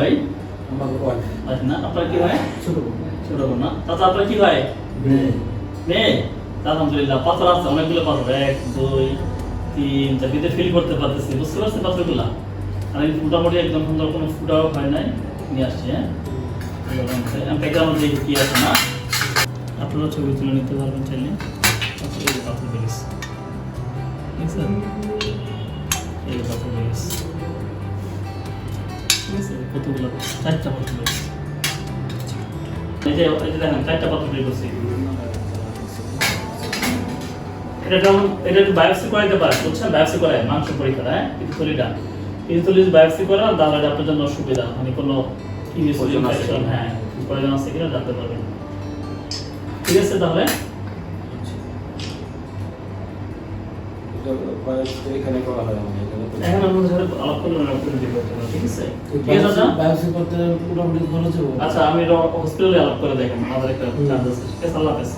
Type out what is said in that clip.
ভাই আমার বল আচ্ছা না আপনার কি হয় ছোট ছোট বোন না তাতে আপনার কি হয় মেয়ে আলহামদুলিল্লাহ পাথর আছে অনেকগুলো পাথর 1 2 3 4 ভিতরে ফিল করতে পারতেছি বুঝতে পারছেন পাথরগুলো আর এই মোটামুটি একদম সুন্দর কোনো ফুটাও হয় নাই নিয়ে আসছি হ্যাঁ আমি এটা আমাদের কি আছে না আপনারা ছবি তুলে নিতে পারবেন চাইলে আচ্ছা এই পাথর বেরিস ঠিক আছে এই পাথর বেরিস ঠিক আছে কতগুলো 4টা পাথর বেরিস এই যে দেখেন 4টা পাথর বের করছি এটা একটু বায়োপসি করাইতে পারে বুঝছেন বায়োপসি করায় মাংস পরীক্ষা হ্যাঁ পিস্তলিস বায়োপসি করা তাহলে আপনার জন্য সুবিধা মানে কোনো ইনফেকশন হ্যাঁ প্রয়োজন আছে কিনা জানতে পারবেন ঠিক আছে তাহলে এখানে করা হয় আমাদের এখন আমাদের সাথে আলাপ করলে ঠিক আছে ঠিক আছে আচ্ছা বায়োপসি করতে মোটামুটি খরচ হবে আচ্ছা আমি হসপিটালে আলাপ করে দেখেন আমাদের একটা চার্জ আছে আল্লাহ হাফেজ